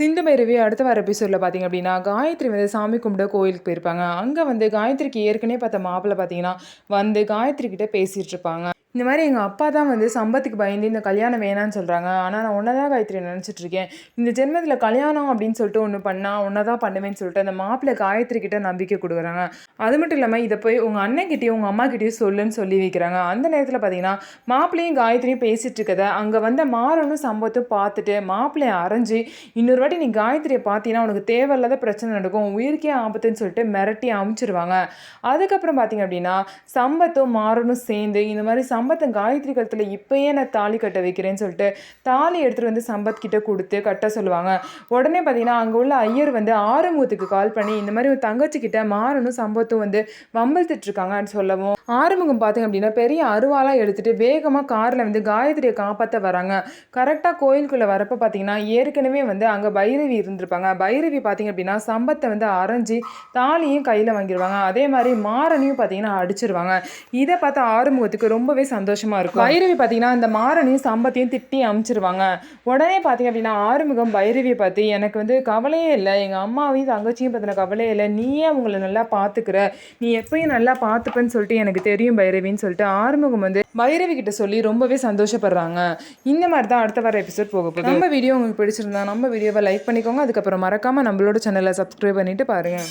சிந்து பைரவி அடுத்த வர எபிசோடில் பார்த்தீங்க அப்படின்னா, காயத்ரி வந்து சாமி கும்பிட கோயிலுக்கு போயிருப்பாங்க. அங்கே வந்து காயத்ரிக்கு ஏற்கனவே பார்த்த மாப்பிள்ளை பார்த்தீங்கன்னா, வந்து காயத்ரி கிட்ட பேசிகிட்டு இருப்பாங்க. இந்த மாதிரி எங்கள் அப்பா தான் வந்து சம்பத்துக்கு பயந்து இந்த கல்யாணம் வேணான்னு சொல்கிறாங்க. ஆனால் நான் ஒன்றை தான் காயத்ரி நினச்சிட்டு இருக்கேன். இந்த ஜென்மத்தில் கல்யாணம் அப்படின்னு சொல்லிட்டு ஒன்று பண்ணால் ஒன்றை தான் பண்ணுவேன்னு சொல்லிட்டு அந்த மாப்பிள்ளை காயத்ரி கிட்ட நம்பிக்கை கொடுக்குறாங்க. அது மட்டும் இல்லாமல் இதை போய் உங்கள் அண்ணன்கிட்டயும் உங்கள் அம்மா கிட்டேயும் சொல்லுன்னு சொல்லி வைக்கிறாங்க. அந்த நேரத்தில் பார்த்தீங்கன்னா மாப்பிள்ளையும் காயத்ரியும் பேசிகிட்டு இருக்கதை அங்கே வந்த மாறனும் சம்பத்தும் பார்த்துட்டு மாப்பிள்ளையை அரைஞ்சி இன்னொரு வாட்டி நீ காயத்ரியை பார்த்தீங்கன்னா உனக்கு தேவையில்லாத பிரச்சனை நடக்கும், உயிருக்கே ஆபத்துன்னு சொல்லிட்டு மிரட்டி அமுச்சிருவாங்க. அதுக்கப்புறம் பார்த்தீங்க அப்படின்னா சம்பத்தும் மாறனும் சேர்ந்து இந்த மாதிரி சம்பத்தை காயத்ரி கழுத்தில் இப்பயே நான் தாலி கட்ட வைக்கிறேன்னு சொல்லிட்டு தாலி எடுத்துகிட்டு வந்து சம்பத் கிட்ட கொடுத்து கட்ட சொல்லுவாங்க. உடனே பார்த்தீங்கன்னா அங்கே உள்ள ஐயர் வந்து ஆறுமுகத்துக்கு கால் பண்ணி இந்த மாதிரி ஒரு தங்கச்சி கிட்ட மாறனும் சம்பத்தும் வந்து வம்பிழுத்துட்டு இருக்காங்கன்னு சொல்லவும் ஆறுமுகம் பார்த்தீங்க அப்படின்னா பெரிய அருவாளாக எடுத்துட்டு வேகமாக காரில் வந்து காயத்ரியை காப்பாற்ற வராங்க. கரெக்டாக கோயிலுக்குள்ளே வரப்போ பார்த்தீங்கன்னா ஏற்கனவே வந்து அங்கே பைரவி இருந்திருப்பாங்க. பைரவி பார்த்தீங்க அப்படின்னா சம்பத்தை வந்து அரைஞ்சி தாலியும் கையில் வாங்கிடுவாங்க. அதே மாதிரி மாறனையும் பார்த்தீங்கன்னா அடிச்சிருவாங்க. இதை பார்த்த ஆறுமுகத்துக்கு ரொம்பவே சந்தோஷமா இருக்கும். பைரவி பார்த்தீங்கன்னா இந்த மாறனையும் சம்பத்தையும் திட்டி அமுச்சிருவாங்க. உடனே பார்த்தீங்க அப்படின்னா ஆறுமுகம் பைரவியை பார்த்து எனக்கு வந்து கவலையே இல்லை, எங்கள் அம்மாவையும் தங்கச்சியும் பற்றின கவலையே இல்லை, நீயே அவங்கள நல்லா பார்த்துக்கிற, நீ எப்பயும் நல்லா பார்த்துப்பேன்னு சொல்லிட்டு எனக்கு தெரியும் பைரவின்னு சொல்லிட்டு ஆறுமுகம் வந்து பைரவி கிட்ட சொல்லி ரொம்பவே சந்தோஷப்படுறாங்க. இந்த மாதிரி தான் அடுத்த வர எபிசோட் போக போகுது. நம்ம வீடியோ உங்களுக்கு பிடிச்சிருந்தா நம்ம வீடியோவை லைக் பண்ணிக்கோங்க. அதுக்கப்புறம் மறக்காமல் நம்மளோட சேனலை சப்ஸ்கிரைப் பண்ணிட்டு பாருங்கள்.